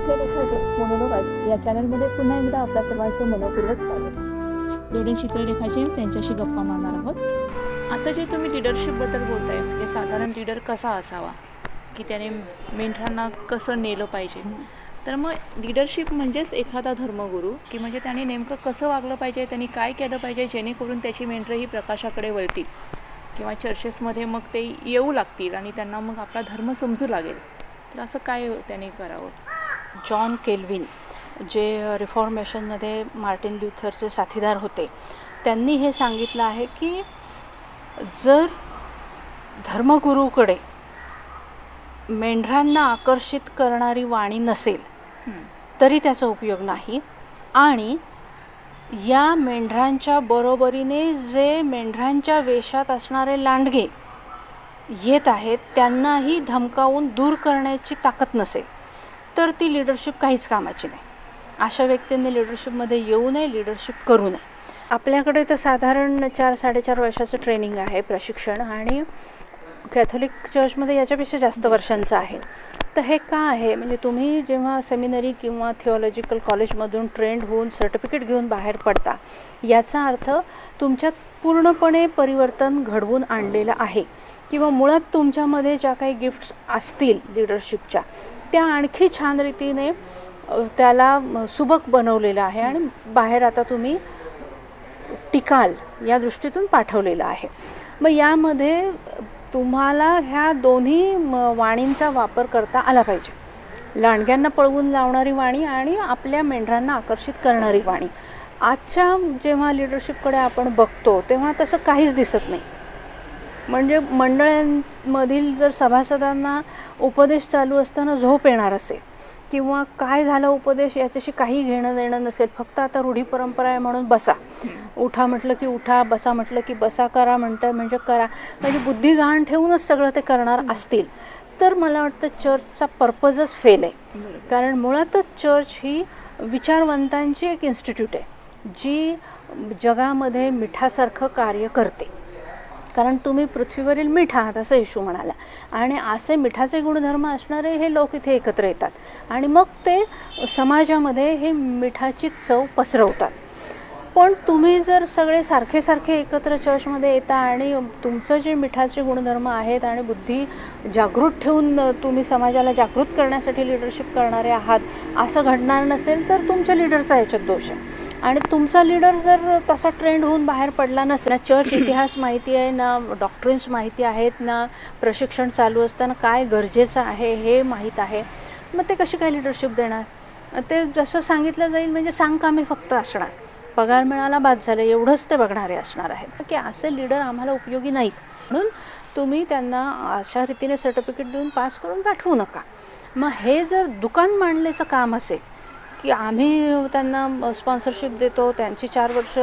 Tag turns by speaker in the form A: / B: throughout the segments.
A: चित्रलेखाचे monologue या चॅनलमध्ये पुन्हा एकदा आपल्या सर्वांचं मनपूर्वक स्वागत. दोन चित्रलेखाचे यांच्याशी गप्पा मारणार आहोत. आता जे तुम्ही लिडरशिपबद्दल बोलताय, म्हणजे साधारण लीडर कसा असावा, की त्याने मेंढरांना कसं नेलं पाहिजे, तर मग लिडरशिप म्हणजेच एखादा धर्मगुरू, की म्हणजे त्याने नेमकं कसं वागलं पाहिजे, त्यांनी काय केलं पाहिजे जेणेकरून त्याची मेंढरं ही प्रकाशाकडे वळतील किंवा चर्चेसमध्ये मग ते येऊ लागतील आणि त्यांना मग आपला धर्म समजू लागेल. तर असं काय त्याने करावं?
B: जॉन केल्विन जे रिफॉर्मेशनमध्ये मार्टिन ल्यूथरचे साथीदार होते, त्यांनी हे सांगितलं आहे की जर धर्मगुरूकडे मेंढरांना आकर्षित करणारी वाणी नसेल तरी त्याचा उपयोग नाही, आणि या मेंढरांच्या बरोबरीने जे मेंढरांच्या वेशात असणारे लांडगे येत आहेत त्यांनाही धमकावून दूर करण्याची ताकद नसेल तर ती लिडरशिप काहीच कामाची नाही. अशा व्यक्तींनी लिडरशिपमध्ये येऊ नये, लिडरशिप करू नये. आपल्याकडे तर साधारण 4-4.5 वर्षाचं ट्रेनिंग आहे, प्रशिक्षण, आणि कॅथोलिक चर्चमध्ये याच्यापेक्षा जास्त वर्षांचं आहे. तर हे का आहे, म्हणजे तुम्ही जेव्हा सेमिनरी किंवा थिओलॉजिकल कॉलेजमधून ट्रेंड होऊन सर्टिफिकेट घेऊन बाहेर पडता, याचा अर्थ तुमच्यात पूर्णपणे परिवर्तन घडवून आणलेलं आहे, किंवा मुळात तुमच्यामध्ये ज्या काही गिफ्ट्स असतील लिडरशिपच्या त्या आणखी छान रीतीने त्याला सुबक बनवलेलं आहे आणि बाहेर आता तुम्ही टिकाल या दृष्टीतून पाठवलेलं आहे. मग यामध्ये तुम्हाला ह्या दोन्ही वाणींचा वापर करता आला पाहिजे. लांडग्यांना पळवून लावणारी वाणी आणि आपल्या मेंढरांना आकर्षित करणारी वाणी. आजच्या जेव्हा लिडरशिपकडे आपण बघतो तेव्हा तसं काहीच दिसत नाही. म्हणजे मंडळांमधील जर सभासदांना उपदेश चालू असताना झोप येणार असेल किंवा काय झालं उपदेश याच्याशी काही घेणं देणं नसेल, फक्त आता रूढी परंपरा आहे म्हणून बसा, उठा म्हटलं की उठा, बसा म्हटलं की बसा, करा म्हणतं म्हणजे करा, म्हणजे बुद्धी गहाण ठेवूनच सगळं ते करणार असतील तर मला वाटतं चर्चचा पर्पजच फेल आहे. कारण मुळातच चर्च ही विचारवंतांची एक इन्स्टिट्यूट आहे जी जगामध्ये मिठासारखं कार्य करते. कारण तुम्ही पृथ्वीवरील मीठ आहात असं येशू म्हणाला, आणि असे मिठाचे गुणधर्म असणारे हे लोक इथे एकत्र येतात आणि मग ते समाजामध्ये हे मिठाची चव पसरवतात. पण तुम्ही जर सगळे सारखे सारखे एकत्र चर्चमध्ये येता आणि तुमचं जे मिठाचे गुणधर्म आहेत आणि बुद्धी जागृत ठेवून तुम्ही समाजाला जागृत करण्यासाठी लिडरशिप करणारे आहात, असं घडणार नसेल तर तुमच्या लिडरचा याच्यात दोष आहे. आणि तुमचा लीडर जर तसा ट्रेंड होऊन बाहेर पडला नसेल, ना चर्च इतिहास माहिती आहे, ना डॉक्ट्रिन्स माहिती आहेत, ना प्रशिक्षण चालू असताना काय गरजेचं आहे हे माहीत आहे, मग ते कशी काय लिडरशिप देणार? ते जसं सांगितलं जाईल म्हणजे सांगकामी फक्त असणार, पगार मिळाला बाद झालं एवढंच ते बघणारे असणार आहेत, की असे लीडर आम्हाला उपयोगी नाहीत. म्हणून तुम्ही त्यांना अशा रीतीने सर्टिफिकेट देऊन पास करून पाठवू नका. मग हे जर दुकान मांडण्याचं काम असेल की आम्ही त्यांना स्पॉन्सरशिप देतो, त्यांची 4 वर्ष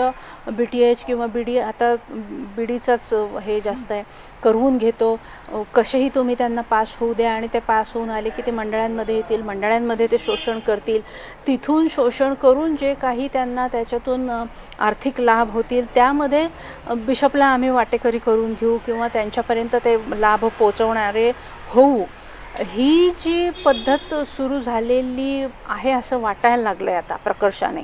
B: BTH किंवा BD, आता BDचाच हे जास्त आहे, करवून घेतो, कसेही तुम्ही त्यांना पास होऊ द्या आणि ते पास होऊन आले की ते मंडळांमध्ये येतील, मंडळांमध्ये ते शोषण करतील, तिथून शोषण करून जे काही त्यांना त्याच्यातून आर्थिक लाभ होतील त्यामध्ये बिशपला आम्ही वाटेकरी करून घेऊ किंवा त्यांच्यापर्यंत ते लाभ पोचवणारे होऊ, ही जी पद्धत सुरू झालेली आहे असं वाटायला लागलं आहे आता प्रकर्षाने.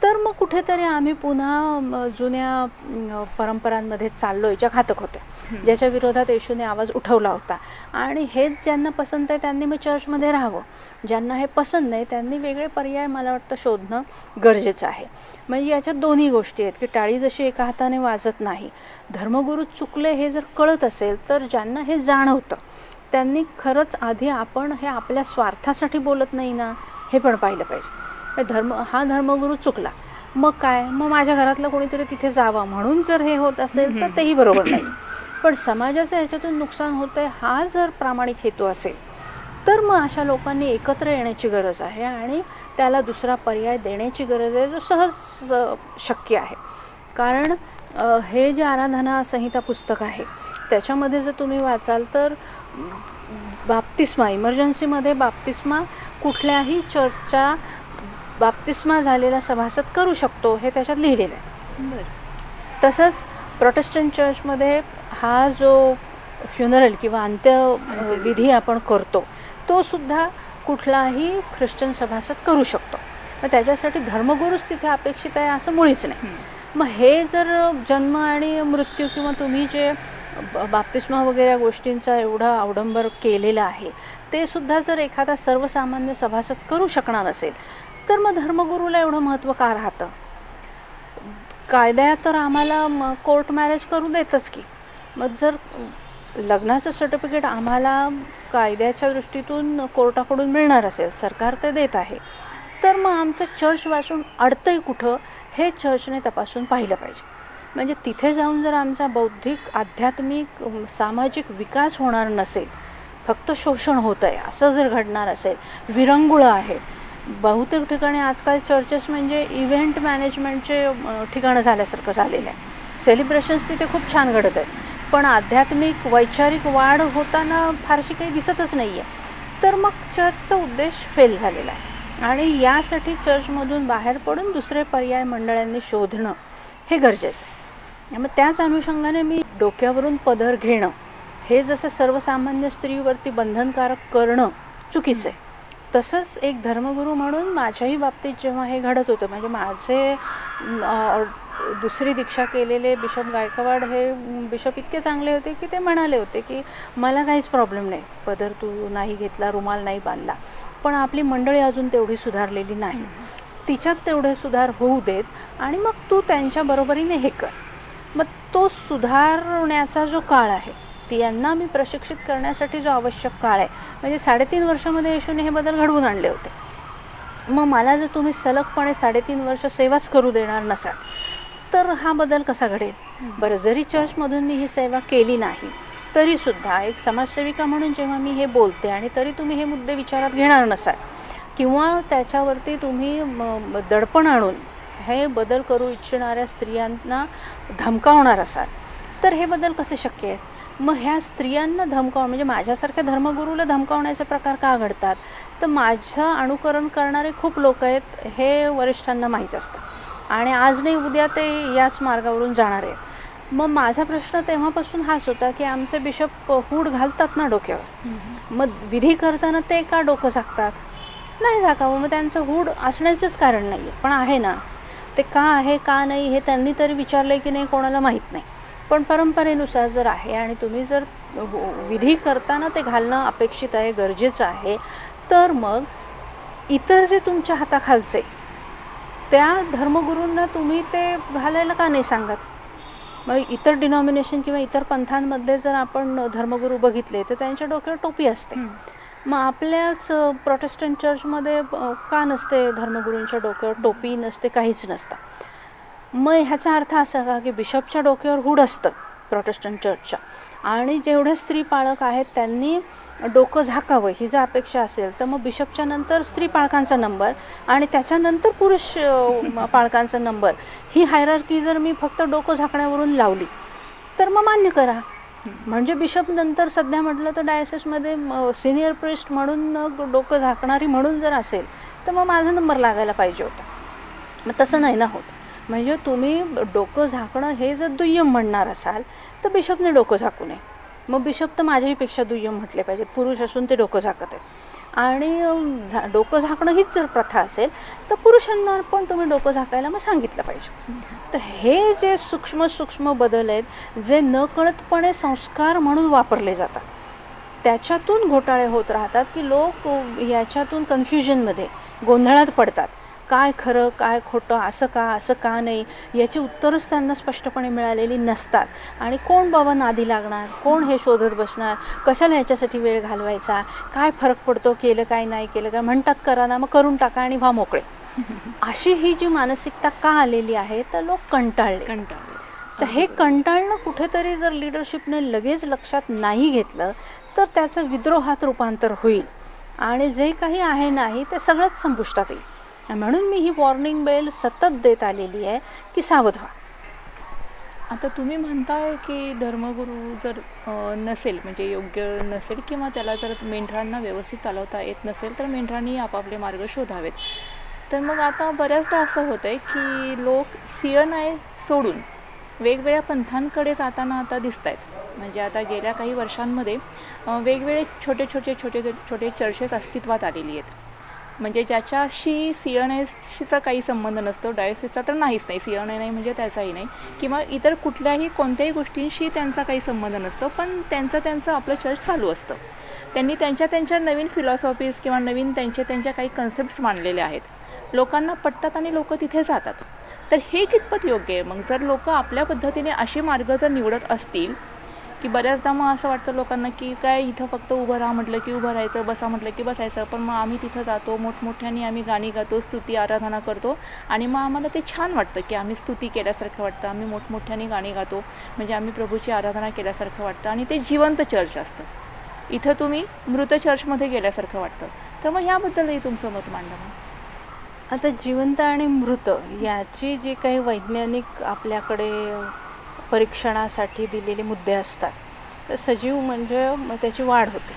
B: तर मग कुठेतरी आम्ही पुन्हा जुन्या परंपरांमध्ये चाललो आहे ज्या घातक होत्या, ज्याच्या विरोधात येशूने आवाज उठवला होता. आणि हेच ज्यांना पसंत आहे त्यांनी मग चर्चमध्ये राहावं, ज्यांना हे पसंत नाही त्यांनी वेगळे पर्याय मला वाटतं शोधणं गरजेचं आहे. म्हणजे याच्यात दोन्ही गोष्टी आहेत की टाळी जशी एका हाताने वाजत नाही. धर्मगुरू चुकले हे जर कळत असेल तर ज्यांना हे जाणवतं त्यांनी खरंच आधी आपण हे आपल्या स्वार्थासाठी बोलत नाही ना हे पण पाहिलं पाहिजे. हा धर्मगुरू चुकला, मग काय, मग माझ्या घरातलं कोणीतरी तिथे जावा म्हणून जर हे होत असेल तर तेही बरोबर नाही. पण समाजाचं ह्याच्यातून नुकसान होतं आहे हा जर प्रामाणिक हेतू असेल तर मग अशा लोकांनी एकत्र येण्याची गरज आहे आणि त्याला दुसरा पर्याय देण्याची गरज आहे जो सहज शक्य आहे. कारण हे जे आराधना संहिता पुस्तक आहे त्याच्यामध्ये जर तुम्ही वाचाल तर बाप्तिस्मा, इमर्जन्सीमध्ये बाप्तिस्मा कुठल्याही चर्चचा बाप्तिस्मा झालेला सभासद करू शकतो हे त्याच्यात लिहिलेलं आहे. तसंच प्रोटेस्टंट चर्चमध्ये हा जो फ्युनरल किंवा अंत्यविधी आपण करतो तो सुद्धा कुठलाही ख्रिश्चन सभासद करू शकतो. मग त्याच्यासाठी धर्मगुरूच तिथे अपेक्षित आहे असं मुळीच नाही. मग हे जर जन्म आणि मृत्यू किंवा तुम्ही जे बाप्तिस्मा वगैरे गोष्टींचा एवढा अवडंबर केलेला आहे ते सुद्धा जर एखादा सर्वसामान्य सभासद करू शकणार असेल तर मग धर्मगुरूला एवढं महत्त्व का राहतं? कायद्यात तर आम्हाला कोर्ट मॅरेज करू देतच की. मग जर लग्नाचं सर्टिफिकेट आम्हाला कायद्याच्या दृष्टीतून कोर्टाकडून मिळणार असेल, सरकार ते देत आहे, तर मग आमचं चर्च वाचून अडतंय कुठं हे चर्चने तपासून पाहिलं पाहिजे. म्हणजे तिथे जाऊन जर आमचा बौद्धिक, आध्यात्मिक, सामाजिक विकास होणार नसेल, फक्त शोषण होतं आहे असं जर घडणार असेल, विरंगुळं आहे. बहुतेक ठिकाणी आजकाल चर्चेस म्हणजे इव्हेंट मॅनेजमेंटचे ठिकाणं झाल्यासारखं झालेलं आहे. सेलिब्रेशन्स तिथे खूप छान घडत आहेत, पण आध्यात्मिक, वैचारिक वाढ होताना फारशी काही दिसतच नाही आहे. तर मग चर्चचा उद्देश फेल झालेला आहे आणि यासाठी चर्चमधून बाहेर पडून दुसरे पर्याय मंडळांनी शोधणं हे गरजेचं आहे. मग त्याच अनुषंगाने मी डोक्यावरून पदर घेणं हे जसं सर्वसामान्य स्त्रीवरती बंधनकारक करणं चुकीचं आहे, तसंच एक धर्मगुरू म्हणून माझ्याही बाबतीत जेव्हा हे घडत होतं, म्हणजे माझे दुसरी दीक्षा केलेले बिशप गायकवाड हे बिशप इतके चांगले होते की ते म्हणाले होते की मला काहीच प्रॉब्लेम नाही, पदर तू नाही घेतला, रुमाल नाही बांधला, पण आपली मंडळी अजून तेवढी सुधारलेली नाही, तिच्यात तेवढे सुधार होऊ देत आणि मग तू त्यांच्या बरोबरीने हे कर. मग तो सुधारण्याचा जो काळ आहे, यांना मी प्रशिक्षित करण्यासाठी जो आवश्यक काळ आहे, म्हणजे 3.5 वर्षामध्ये येशूने हे बदल घडवून आणले होते. मग मला जर तुम्ही सलगपणे 3.5 वर्ष सेवाच करू देणार नसाल तर हा बदल कसा घडेल? बरं, जरी चर्चमधून मी ही सेवा केली नाही तरीसुद्धा एक समाजसेविका म्हणून जेव्हा मी हे बोलते आणि तरी तुम्ही हे मुद्दे विचारात घेणार नसाल किंवा त्याच्यावरती तुम्ही दडपण आणून हे बदल करू इच्छिणाऱ्या स्त्रियांना धमकावणार असाल तर हे बदल कसे शक्य आहेत? मग ह्या स्त्रियांना धमकावणं म्हणजे माझ्यासारख्या धर्मगुरूला धमकावण्याचे प्रकार का घडतात? तर माझं अनुकरण करणारे खूप लोक आहेत हे वरिष्ठांना माहीत असतं आणि आज नाही उद्या ते याच मार्गावरून जाणार आहेत. मग माझा प्रश्न तेव्हापासून हाच होता की आमचे बिशप हूड घालतात ना डोक्यावर, मग विधी करताना ते का डोकं झाकतात? नाही झाकावं, मग त्यांचं हूड असण्याचंच कारण नाही आहे, पण आहे ना, ते का आहे का नाही हे त्यांनी तरी विचारलं की नाही कोणाला माहीत नाही. पण परंपरेनुसार जर आहे आणि तुम्ही जर विधी करताना ते घालणं अपेक्षित आहे, गरजेचं आहे, तर मग इतर जे तुमच्या हाताखालचे त्या धर्मगुरूंना तुम्ही ते घालायला का नाही सांगत? मग इतर डिनॉमिनेशन किंवा इतर पंथांमधले जर आपण धर्मगुरू बघितले तर त्यांच्या डोक्यावर टोपी असते. मग आपल्याच प्रोटेस्टंट चर्चमध्ये का नसते धर्मगुरूंच्या डोक्यावर टोपी नसते, काहीच नसतं? मग ह्याचा अर्थ असा का की बिशपच्या डोक्यावर हूड असतं प्रोटेस्टंट चर्चच्या आणि जेवढे स्त्री पाळक आहेत त्यांनी डोकं झाकावं ही जर अपेक्षा असेल तर मग बिशपच्या नंतर स्त्री पाळकांचा नंबर आणि त्याच्यानंतर पुरुष पाळकांचा नंबर, ही हायरार्की जर मी फक्त डोकं झाकण्यावरून लावली तर मग मान्य करा. म्हणजे बिशप नंतर सध्या म्हटलं तर डायसेसमध्ये सिनियर प्रिस्ट म्हणून डोकं झाकणारी म्हणून जर असेल तर मग माझा नंबर लागायला पाहिजे होता. मग तसं नाही ना होत. म्हणजे तुम्ही डोकं झाकणं हे जर दुय्यम म्हणणार असाल तर बिशपने डोकं झाकू नये. मग बिशप तर माझ्याहीपेक्षा दुय्यम म्हटले पाहिजेत, पुरुष असून ते डोकं झाकत आहेत. आणि डोकं झाकणं हीच जर प्रथा असेल तर पुरुषांना पण तुम्ही डोकं झाकायला मग सांगितलं पाहिजे. तर हे जे सूक्ष्म सूक्ष्म बदल आहेत जे नकळतपणे संस्कार म्हणून वापरले जातात त्याच्यातून घोटाळे होत राहतात की लोक याच्यातून कन्फ्युजनमध्ये गोंधळात पडतात. काय खरं काय खोटं, असं का नाही याची उत्तरच त्यांना स्पष्टपणे मिळालेली नसतात आणि कोण बाबा नादी लागणार, कोण हे शोधत बसणार, कशाला याच्यासाठी वेळ घालवायचा, काय फरक पडतो, केलं काय नाही केलं काय, म्हणतात करा ना, मग करून टाका आणि व्हा मोकळे. अशी ही जी मानसिकता का आलेली आहे तर लोक कंटाळले. तर हे कंटाळणं कुठेतरी जर लिडरशिपने लगेच लक्षात नाही घेतलं तर त्याचं विद्रोहात रूपांतर होईल आणि जे काही आहे नाही ते सगळंच संपुष्टात येईल. म्हणून मी ही वॉर्निंग बेल सतत देत आलेली आहे की सावध व्हा.
A: आता तुम्ही म्हणताय की धर्मगुरू जर नसेल म्हणजे योग्य नसेल किंवा त्याला जर मेंढरांना व्यवस्थित चालवता येत नसेल तर मेंढरांनी आपापले मार्ग शोधावेत. तर मग आता बऱ्याचदा असं होतं आहे की लोक CNI सोडून वेगवेगळ्या पंथांकडे जाताना आता दिसत आहेत. म्हणजे आता गेल्या काही वर्षांमध्ये वेगवेगळे छोटे चर्चेस अस्तित्वात आलेली आहेत. म्हणजे ज्याच्याशी CNAशीचा काही संबंध नसतो, डायोसिसचा तर नाहीच नाही, CNA नाही म्हणजे त्याचाही नाही, किंवा इतर कुठल्याही कोणत्याही गोष्टींशी त्यांचा काही संबंध नसतो, पण त्यांचं आपलं चर्च चालू असतं. त्यांनी त्यांच्या नवीन फिलॉसॉफीज किंवा नवीन त्यांच्या काही कन्सेप्ट्स मांडलेले आहेत, लोकांना पटतात आणि लोक तिथे जातात. तर हे कितपत योग्य आहे? मग जर लोक आपल्या पद्धतीने असे मार्ग जर निवडत असतील, की बऱ्याचदा मग असं वाटतं लोकांना की काय इथं फक्त उभं राहा म्हटलं की उभं राहायचं, बसा म्हटलं की बसायचं, पण मग आम्ही तिथं जातो, मोठमोठ्याने आम्ही गाणी गातो, स्तुती आराधना करतो आणि मग आम्हाला ते छान वाटतं की आम्ही स्तुती केल्यासारखं वाटतं, आम्ही मोठमोठ्याने गाणी गातो, म्हणजे आम्ही प्रभूची आराधना केल्यासारखं वाटतं आणि ते जिवंत चर्च असतं. इथं तुम्ही मृत चर्चमध्ये गेल्यासारखं वाटतं. तर मग ह्याबद्दलही तुमचं मत मांडा.
B: आता जिवंत आणि मृत याची जी काही वैज्ञानिक आपल्याकडे परीक्षणासाठी दिलेले मुद्दे असतात, तर सजीव म्हणजे मग त्याची वाढ होते,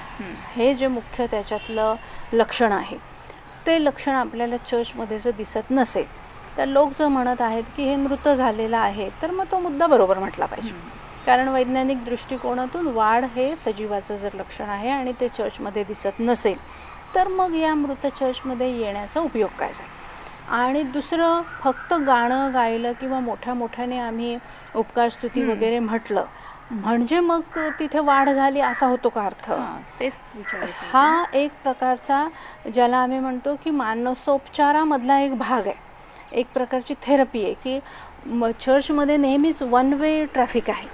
B: हे जे मुख्य त्याच्यातलं लक्षण आहे, ते लक्षण आपल्याला चर्चमध्ये जर दिसत नसेल तर लोक जर म्हणत आहेत की हे मृत झालेलं आहे, तर मग तो मुद्दा बरोबर म्हटला पाहिजे. कारण वैज्ञानिक दृष्टिकोनातून वाढ हे सजीवाचं जर लक्षण आहे आणि ते चर्चमध्ये दिसत नसेल, तर मग या मृत चर्चमध्ये येण्याचा उपयोग काय झाला? आणि दुसरं, फक्त गाणं गायलं किंवा मोठ्याने आम्ही उपकार स्तुती वगैरे म्हटलं म्हणजे मग तिथे वाढ झाली असा होतो का अर्थ?
A: तेच विचारायचं.
B: हा एक प्रकारचा ज्याला आम्ही म्हणतो की मानसोपचारामधला एक भाग आहे, एक प्रकारची थेरपी आहे, की चर्चमध्ये नेहमीच वन वे ट्रॅफिक आहे.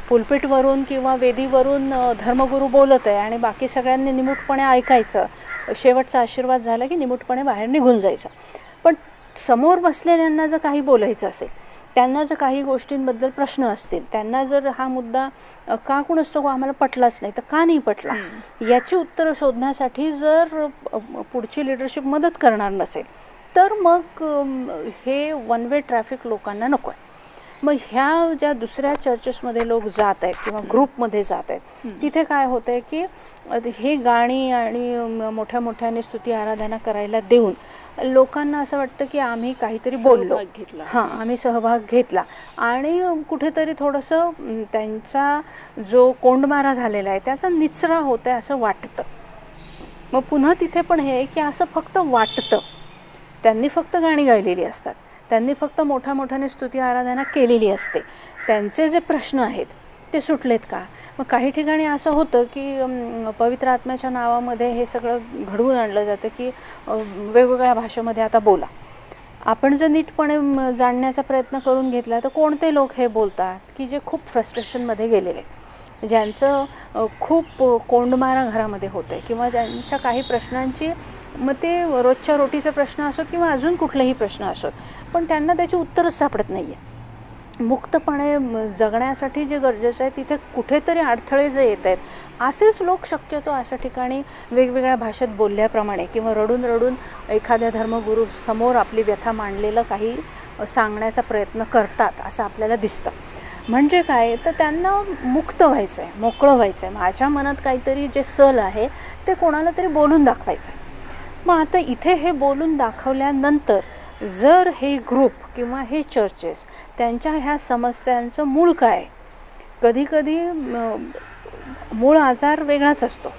B: पुलपिटवरून किंवा वेदीवरून धर्मगुरू बोलत आहे आणि बाकी सगळ्यांनी निमूटपणे ऐकायचं, शेवटचा आशीर्वाद झाला की निमूटपणे बाहेर निघून जायचं. पण समोर बसलेल्यांना जर काही बोलायचं असेल, त्यांना जर काही गोष्टींबद्दल प्रश्न असतील, त्यांना जर हा मुद्दा का कुणास ठाऊक आम्हाला पटलाच नाही, तर का नाही पटला, याची उत्तरं शोधण्यासाठी जर पुढची लिडरशिप मदत करणार नसेल, तर मग हे वन वे ट्रॅफिक लोकांना नको आहे. मग ह्या ज्या दुसऱ्या चर्चेसमध्ये लोक जात आहेत किंवा ग्रुपमध्ये जात आहेत, तिथे काय होतं आहे की हे गाणी आणि मोठ्याने स्तुती आराधना करायला देऊन लोकांना असं वाटतं की आम्ही काहीतरी बोललो, आम्ही सहभाग घेतला आणि कुठेतरी थोडंसं त्यांचा जो कोंडमारा झालेला आहे त्याचा निचरा होत आहे असं वाटतं. मग पुन्हा तिथे पण हे की असं फक्त वाटतं, त्यांनी फक्त गाणी गायलेली असतात, त्यांनी फक्त मोठ्याने स्तुती आराधना केलेली असते, त्यांचे जे प्रश्न आहेत ते सुटलेत का? मग काही ठिकाणी असं होतं की पवित्र आत्म्याच्या नावामध्ये हे सगळं घडवून आणलं जातं की वेगवेगळ्या भाषेमध्ये आता बोला. आपण जर नीटपणे जाणण्याचा प्रयत्न करून घेतला तर कोणते लोक हे बोलतात की जे खूप फ्रस्ट्रेशनमध्ये गेलेले, ज्यांचं खूप कोंडमारा घरामध्ये होतं आहे किंवा ज्यांच्या काही प्रश्नांची, मग ते रोजच्या रोटीचे प्रश्न असोत किंवा अजून कुठलेही प्रश्न असोत, पण त्यांना त्याची उत्तरच सापडत नाही आहे. मुक्तपणे जगण्यासाठी जे गरजेचं आहे तिथे कुठेतरी अडथळे जे येत आहेत, असेच लोक शक्यतो अशा ठिकाणी वेगवेगळ्या भाषेत बोलल्याप्रमाणे किंवा रडून एखाद्या धर्मगुरू समोर आपली व्यथा मांडलेलं काही सांगण्याचा प्रयत्न करतात असं आपल्याला दिसतं. म्हणजे काय, तर त्यांना मुक्त व्हायचं आहे, मोकळं व्हायचं आहे, माझ्या मनात काहीतरी जे सल आहे ते कोणाला तरी बोलून दाखवायचं आहे. मग आता इथे हे बोलून दाखवल्यानंतर जर हे ग्रुप किंवा हे चर्चेस त्यांच्या ह्या समस्यांचं मूळ काय, कधीकधी मूळ आजार वेगळाच असतो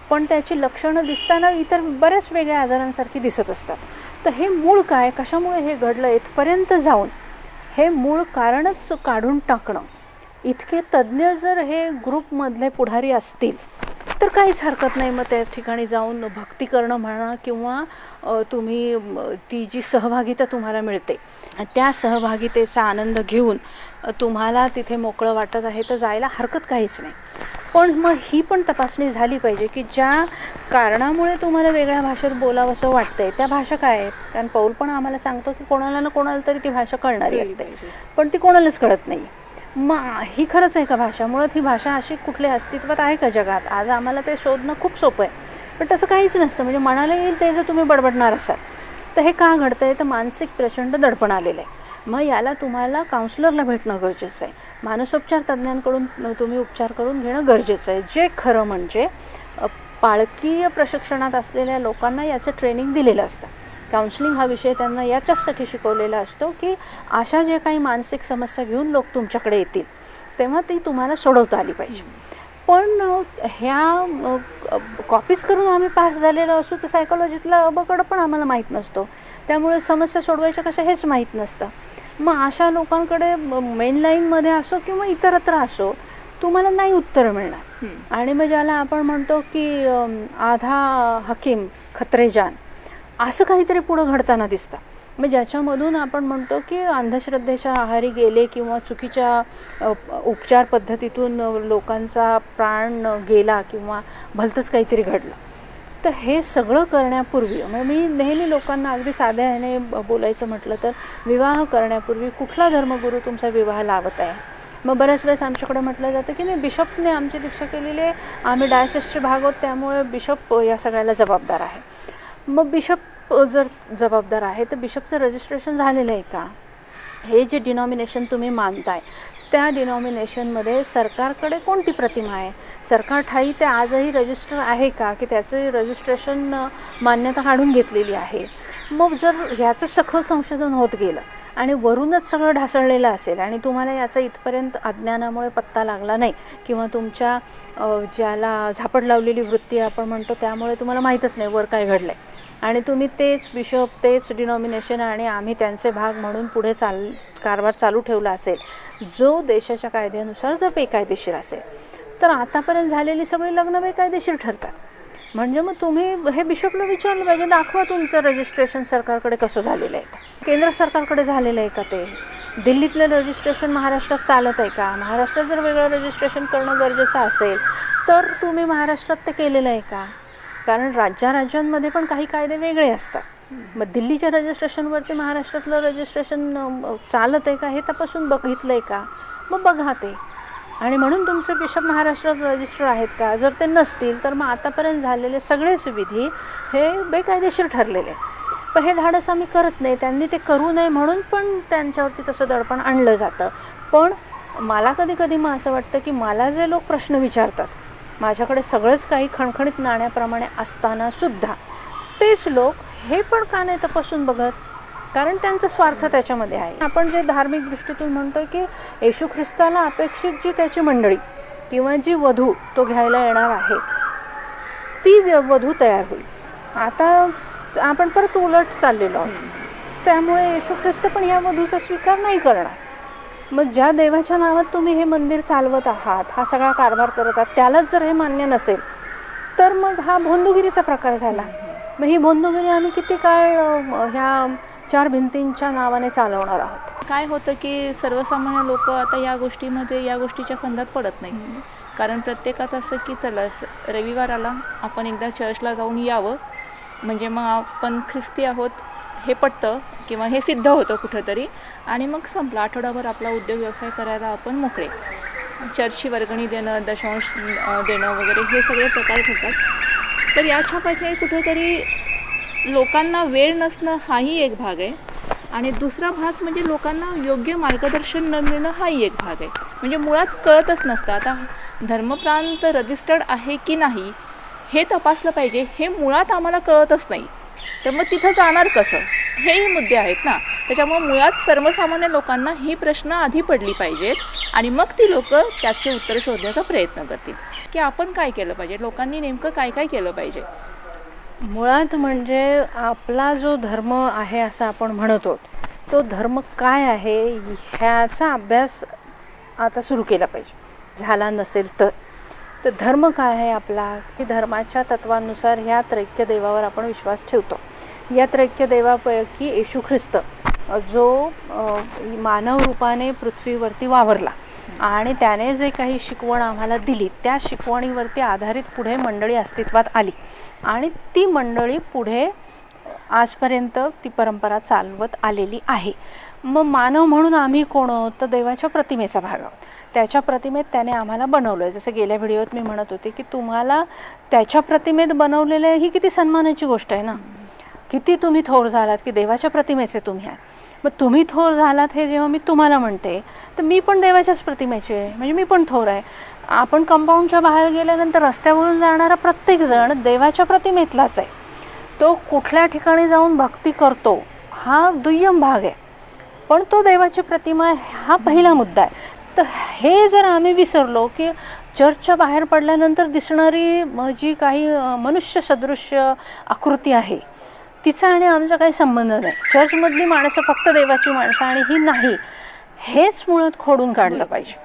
B: पण त्याची लक्षणं दिसताना इतर बऱ्याच वेगळ्या आजारांसारखी दिसत असतात, तर हे मूळ काय, कशामुळे हे घडलं, इथपर्यंत जाऊन हे मूळ कारणच काढून टाकणं, इतके तज्ज्ञ जर हे ग्रुपमधले पुढारी असतील तर काहीच हरकत नाही. मग त्या ठिकाणी जाऊन भक्ती करणं म्हणा किंवा तुम्ही ती जी सहभागिता तुम्हाला मिळते त्या सहभागितेचा आनंद घेऊन तुम्हाला तिथे मोकळं वाटत आहे तर जायला हरकत काहीच नाही. पण मग ही पण तपासणी झाली पाहिजे की ज्या कारणामुळे तुम्हाला वेगळ्या भाषेत बोलावंसं वाटतंय त्या भाषा काय आहेत. कारण पौल पण आम्हाला सांगतो की कोणाला ना कोणाला तरी ती भाषा कळणारी असते, पण ती कोणालाच कळत नाही. मग ही खरंच आहे का भाषा, मुळात ही भाषा अशी कुठली अस्तित्वात आहे का जगात? आज आम्हाला ते शोधणं खूप सोपं आहे, पण तसं काहीच नसतं. म्हणजे मनाला येईल ते जर तुम्ही बडबडणार असाल तर हे का घडतं आहे, तर मानसिक प्रचंड दडपण आलेलं आहे. मग याला तुम्हाला काउन्सिलरला भेटणं गरजेचं आहे, मानसोपचार तज्ज्ञांकडून तुम्ही उपचार करून घेणं गरजेचं आहे. जे खरं म्हणजे पाळकीय प्रशिक्षणात असलेल्या लोकांना याचं ट्रेनिंग दिलेलं असतं. काउन्सिलिंग हा विषय त्यांना याच्यासाठी शिकवलेला असतो की अशा जे काही मानसिक समस्या घेऊन लोक तुमच्याकडे येतील तेव्हा ती तुम्हाला सोडवता आली पाहिजे. पण ह्या कॉपीज करून आम्ही पास झालेलो असू तर सायकोलॉजीतला अबकड पण आम्हाला माहीत नसतो, त्यामुळे समस्या सोडवायच्या कशा हेच माहीत नसतं. मग अशा लोकांकडे मेन लाईनमध्ये असो किंवा इतरत्र असो तुम्हाला नाही उत्तर मिळणार. आणि मग ज्याला आपण म्हणतो की आधा हकीम खत्रेजान असं काहीतरी पुढं घडताना दिसतं. मग ज्याच्यामधून आपण म्हणतो की अंधश्रद्धेच्या आहारी गेले किंवा चुकीच्या उपचार पद्धतीतून लोकांचा प्राण गेला किंवा भलतंच काहीतरी घडलं. तर हे सगळं करण्यापूर्वी मी नेहमी लोकांना अगदी साध्या ह्याने बोलायचं म्हटलं तर विवाह करण्यापूर्वी कुठला धर्मगुरू तुमचा विवाह लावत आहे. मग बऱ्याच वेळेस आमच्याकडे म्हटलं जातं की नाही, बिशपने आमची दीक्षा केलेली आहे, आम्ही डायसेसचे भाग आहोत, त्यामुळे बिशप या सगळ्याला जबाबदार आहे. मग बिशप जर जबाबदार आहे तर बिशपचं रजिस्ट्रेशन झालेलं आहे का? हे जे डिनॉमिनेशन तुम्ही मानताय त्या डिनॉमिनेशनमध्ये सरकारकडे कोणती प्रतिमा आहे? सरकार ठाई ते आजही रजिस्टर आहे का की त्याचं रजिस्ट्रेशन मान्यता काढून घेतलेली आहे? मग जर ह्याचं सखोल संशोधन होत गेलं आणि वरूनच सगळं ढासळलेलं असेल आणि तुम्हाला याचा इथपर्यंत अज्ञानामुळे पत्ता लागला नाही किंवा तुमच्या ज्याला झापड लावलेली वृत्ती आपण म्हणतो त्यामुळे तुम्हाला माहीतच नाही वर काय घडलं आहे आणि तुम्ही तेच बिशप तेच डिनॉमिनेशन आणि आम्ही त्यांचे भाग म्हणून पुढे कारभार चालू ठेवला असेल, जो देशाच्या कायद्यानुसार जर बेकायदेशीर असेल, तर आतापर्यंत झालेली सगळी लग्न बेकायदेशीर ठरतात. म्हणजे मग तुम्ही हे बिशपला विचारलं पाहिजे, दाखवा तुमचं रजिस्ट्रेशन सरकारकडे कसं झालेलं आहे, केंद्र सरकारकडे झालेलं आहे का, ते दिल्लीतलं रजिस्ट्रेशन महाराष्ट्रात चालत आहे का, महाराष्ट्रात जर वेगळं रजिस्ट्रेशन करणं गरजेचं असेल तर तुम्ही महाराष्ट्रात ते केलेलं आहे का? कारण राज्यांमध्ये पण काही कायदे वेगळे असतात. मग दिल्लीच्या रजिस्ट्रेशनवरती महाराष्ट्रातलं रजिस्ट्रेशन चालत आहे का हे तपासून बघितलं आहे का? मग बघा ते. आणि म्हणून तुमचे बिशप महाराष्ट्रात रजिस्टर आहेत का? जर ते नसतील तर मग आतापर्यंत झालेले सगळेच विधी हे बेकायदेशीर ठरलेले. पण हे धाडस आम्ही करत नाही, त्यांनी ते करू नये म्हणून पण त्यांच्यावरती तसं दडपण आणलं जातं. पण मला कधी कधी मग असं वाटतं की मला जे लोक प्रश्न विचारतात, माझ्याकडे सगळंच काही खणखणीत नाण्याप्रमाणे असतानासुद्धा तेच लोक हे पण का नाही तपासून बघत? कारण त्यांचा स्वार्थ त्याच्यामध्ये आहे. आपण जे धार्मिक दृष्टीतून म्हणतो की येशू ख्रिस्ताला अपेक्षित जी त्याची मंडळी किंवा जी वधू तो घ्यायला येणार आहे ती वधू तयार होईल. आता आपण परत उलट चाललेलो आहोत, त्यामुळे येशू ख्रिस्त पण या वधूचा स्वीकार नाही करणार. मग ज्या देवाच्या नावात तुम्ही हे मंदिर चालवत आहात, हा सगळा कारभार करत आहात, त्यालाच जर हे मान्य नसेल तर मग हा भोंदूगिरीचा प्रकार झाला. मग ही भोंदूगिरी आम्ही किती काळ ह्या चार भिंतींच्या नावाने चालवणार आहोत?
A: काय होतं की सर्वसामान्य लोक आता या गोष्टीच्या फंदात पडत नाही. कारण प्रत्येकाचं असं की चला रविवार आला, आपण एकदा चर्चला जाऊन यावं, म्हणजे मग आपण ख्रिस्ती आहोत हे पटतं किंवा हे सिद्ध होतं कुठंतरी, आणि मग संपला. आठवडाभर आपला उद्योग व्यवसाय करायला आपण मोकळे. चर्चची वर्गणी देणं, दशांश देणं वगैरे हे सगळे प्रकार घडतात. तर याच्यापाठी कुठेतरी लोकांना वेळ नसणं हाही एक भाग आहे, आणि दुसरा भाग म्हणजे लोकांना योग्य मार्गदर्शन न मिळणं हाही एक भाग आहे. म्हणजे मुळात कळतच नसतं. आता धर्मप्रांत रजिस्टर्ड आहे की नाही हे तपासलं पाहिजे, हे मुळात आम्हाला कळतच नाही. तर मग तिथं जाणार कसं, हेही मुद्दे आहेत ना. त्याच्यामुळे मुळात सर्वसामान्य लोकांना ही प्रश्न आधी पडली पाहिजेत आणि मग ती लोक त्याचे उत्तर शोधण्याचा प्रयत्न करतील की आपण काय केलं पाहिजे, लोकांनी नेमकं काय काय केलं पाहिजे.
B: मुळात म्हणजे आपला जो धर्म आहे असं आपण म्हणतो, तो धर्म काय आहे ह्याचा अभ्यास आता सुरू केला पाहिजे. झाला नसेल तर धर्म काय आहे आपला, की धर्माच्या तत्वांनुसार ह्या त्रैक्य देवावर आपण विश्वास ठेवतो. या त्रैक्य देवापैकी येशू ख्रिस्त जो मानव रूपाने पृथ्वीवरती वावरला आणि त्याने जे काही शिकवण आम्हाला दिली त्या शिकवणीवरती आधारित पुढे मंडळी अस्तित्वात आली आणि ती मंडळी पुढे आजपर्यंत ती परंपरा चालवत आलेली आहे. मग मानव म्हणून आम्ही कोण आहोत, तर देवाच्या प्रतिमेचा भाग आहोत. त्याच्या प्रतिमेत त्याने आम्हाला बनवलं आहे. जसं गेल्या व्हिडिओत मी म्हणत होते की तुम्हाला त्याच्या प्रतिमेत बनवलेलं ही किती सन्मानाची गोष्ट आहे ना. किती तुम्ही थोर झालात की देवाच्या प्रतिमेचे तुम्ही आहे. मग तुम्ही थोर झालात हे जेव्हा मी तुम्हाला म्हणते तर मी पण देवाच्याच प्रतिमेचे आहे, म्हणजे मी पण थोर आहे. आपण कंपाऊंडच्या बाहेर गेल्यानंतर रस्त्यावरून जाणारा प्रत्येकजण देवाच्या प्रतिमेतलाच आहे. तो कुठल्या ठिकाणी जाऊन भक्ती करतो हा दुय्यम भाग आहे, पण तो देवाची प्रतिमा हा पहिला मुद्दा आहे. तर हे जर आम्ही विसरलो की चर्चच्या बाहेर पडल्यानंतर दिसणारी जी काही मनुष्य सदृश्य आकृती आहे तिचा आणि आमचा काही संबंध नाही, चर्चमधली माणसं फक्त देवाची माणसं आणि ही नाही, हेच मुळात खोडून काढलं पाहिजे.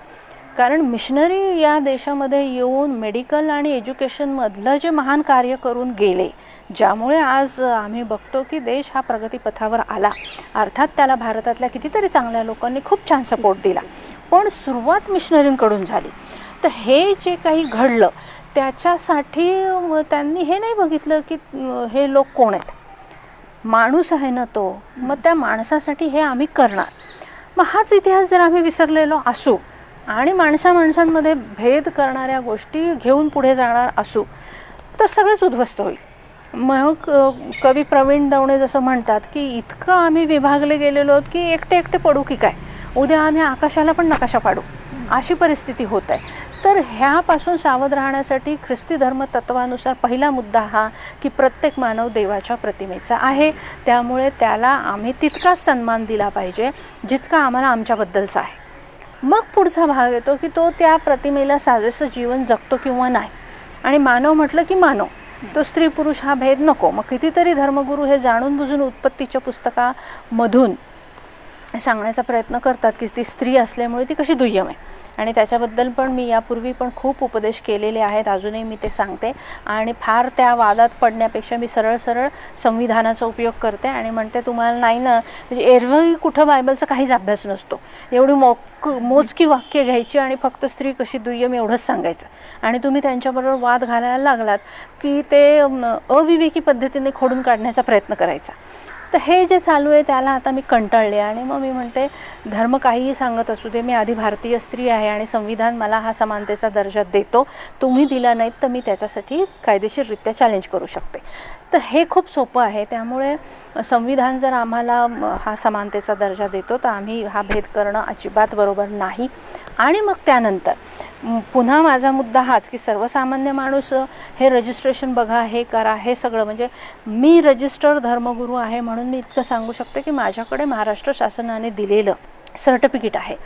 B: कारण मिशनरी या देशामध्ये येऊन मेडिकल आणि एज्युकेशनमधलं जे महान कार्य करून गेले, ज्यामुळे आज आम्ही बघतो की देश हा प्रगतीपथावर आला. अर्थात त्याला भारतातल्या कितीतरी चांगल्या लोकांनी खूप छान सपोर्ट दिला, पण सुरुवात मिशनरींकडून झाली. तर हे जे काही घडलं त्याच्यासाठी त्यांनी हे नाही बघितलं की हे लोक कोण आहेत, माणूस आहे ना तो, मग त्या माणसासाठी हे आम्ही करणार. मग हाच इतिहास जर आम्ही विसरलेलो असू आणि माणसांमध्ये भेद करणाऱ्या गोष्टी घेऊन पुढे जाणार असू तर सगळंच उद्ध्वस्त होईल. मग कवी प्रवीण दवणे जसं म्हणतात की इतकं आम्ही विभागले गेलेलो आहोत की एकटे एकटे पडू की काय, उद्या आम्ही आकाशाला पण नकाशा पाडू, अशी परिस्थिती होत आहे. तर ह्यापासून सावध राहण्यासाठी ख्रिस्ती धर्म तत्वानुसार पहिला मुद्दा हा की प्रत्येक मानव देवाच्या प्रतिमेचा आहे, त्यामुळे त्याला आम्ही तितकाच सन्मान दिला पाहिजे जितका आम्हाला आमच्याबद्दलचा आहे. मग पुढचा भाग येतो की तो त्या प्रतिमेला साजेसं जीवन जगतो किंवा नाही. आणि मानव म्हटलं की मानव, तो स्त्री पुरुष हा भेद नको. मग कितीतरी धर्मगुरू हे जाणून बुजून उत्पत्तीच्या पुस्तकामधून सांगण्याचा प्रयत्न करतात की ती स्त्री असल्यामुळे ती कशी दुय्यम आहे, आणि त्याच्याबद्दल पण मी यापूर्वी पण खूप उपदेश केलेले आहेत, अजूनही मी ते सांगते. आणि फार त्या वादात पडण्यापेक्षा मी सरळ सरळ संविधानाचा उपयोग करते आणि म्हणते तुम्हाला नाही ना, म्हणजे एरवी कुठं बायबलचा काहीच अभ्यास नसतो, एवढी मोजकी वाक्य घ्यायची आणि फक्त स्त्री कशी दुय्यम एवढंच सांगायचं, आणि तुम्ही त्यांच्याबरोबर वाद घालायला लागलात की ते अविवेकी पद्धतीने खोडून काढण्याचा प्रयत्न करायचा. तर हे जे चालू आहे त्याला आता मी कंटाळले आणि मग मी म्हणते धर्म काहीही सांगत असू दे, मी आधी भारतीय स्त्री आहे आणि संविधान मला हा समानतेचा दर्जा देतो, तुम्ही दिला नाहीत तर मी त्याच्यासाठी कायदेशीररित्या चॅलेंज करू शकते. तर हे खूप सोपं आहे. त्यामुळे संविधान जर आम्हाला हा समानतेचा दर्जा देतो तर आम्ही हा भेद करणं अजिबात बरोबर नाही. आणि मग त्यानंतर पुन्हा माझा मुद्दा हाच की सर्वसामान्य माणूस हे रजिस्ट्रेशन बघा, हे करा, हे सगळं, म्हणजे मी रजिस्टर धर्मगुरू आहे म्हणून मी इतकं सांगू शकते की माझ्याकडे महाराष्ट्र शासनाने दिलेलं सर्टिफिकेट आहे.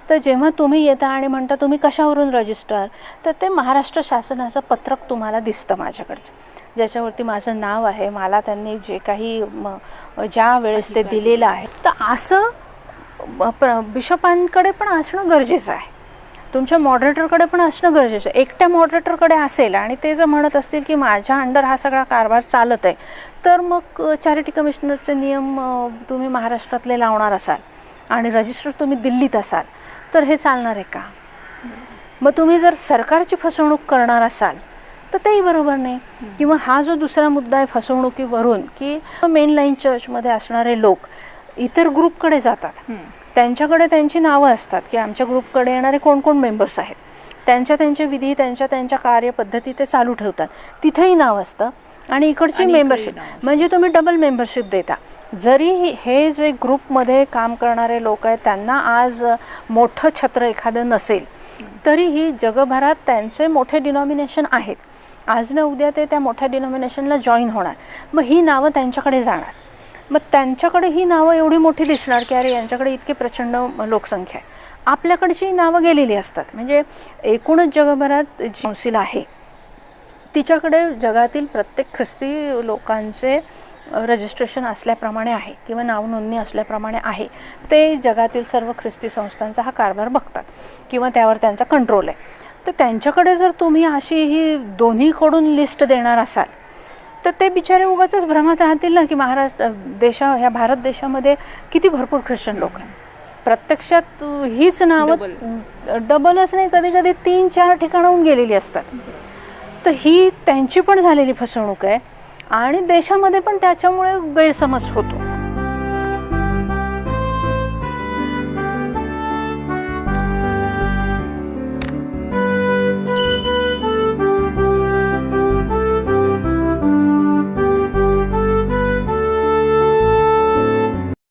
B: तर जेव्हा तुम्ही येता आणि म्हणता तुम्ही कशावरून रजिस्टर, तर ते महाराष्ट्र शासनाचं पत्रक तुम्हाला दिसतं माझ्याकडचं, ज्याच्यावरती माझं नाव आहे, मला त्यांनी जे काही ज्या वेळेस ते दिलेलं आहे. तर असं बिशपांकडे पण असणं गरजेचं आहे, तुमच्या मॉडरेटरकडे पण असणं गरजेचं आहे. एकट्या मॉडरेटरकडे असेल आणि ते जर म्हणत असतील की माझ्या अंडर हा सगळा कारभार चालत आहे, तर मग चॅरिटी कमिशनरचे नियम तुम्ही महाराष्ट्रातले लावणार असाल आणि रजिस्टर तुम्ही दिल्लीत असाल तर हे चालणार आहे का? मग तुम्ही जर सरकारची फसवणूक करणार असाल तर तेही बरोबर नाही. किंवा हा जो दुसरा मुद्दा आहे फसवणुकीवरून, की मेनलाईन चर्चमध्ये असणारे लोक इतर ग्रुपकडे जातात, त्यांच्याकडे त्यांची नावं असतात की आमच्या ग्रुपकडे येणारे कोण कोण मेंबर्स आहेत, त्यांच्या विधी त्यांच्या कार्यपद्धती ते चालू ठेवतात, तिथेही नाव असतं आणि इकडची मेंबरशिप, म्हणजे तुम्ही डबल मेंबरशिप देता. जरी हे जे ग्रुपमध्ये काम करणारे लोक आहेत त्यांना आज मोठं छत्र एखादं नसेल तरीही जगभरात त्यांचे मोठे डिनॉमिनेशन आहेत, आज ना उद्या ते त्या मोठ्या डिनॉमिनेशनला जॉईन होणार, मग ही नावं त्यांच्याकडे जाणार, मग त्यांच्याकडे ही नावं एवढी मोठी दिसणार की अरे यांच्याकडे इतकी प्रचंड लोकसंख्या आहे. आपल्याकडची नावं गेलेली असतात. म्हणजे एकूणच जगभरात जी कौन्सिल आहे तिच्याकडे जगातील प्रत्येक ख्रिस्ती लोकांचे रजिस्ट्रेशन असल्याप्रमाणे आहे किंवा नावनोंदणी असल्याप्रमाणे आहे. ते जगातील सर्व ख्रिस्ती संस्थांचा हा कारभार बघतात किंवा त्यावर त्यांचा कंट्रोल आहे. तर त्यांच्याकडे जर तुम्ही अशी ही दोन्हीकडून लिस्ट देणार असाल तर ते बिचारे उगाचच भ्रमात राहतील ना की ह्या भारत देशामध्ये किती भरपूर ख्रिश्चन लोक आहेत. प्रत्यक्षात हीच नावं डबलच नाही, कधी कधी 3-4 ठिकाणाहून गेलेली असतात. तर ही त्यांची पण झालेली फसवणूक आहे आणि देशामध्ये पण त्याच्यामुळे गैरसमज होतो.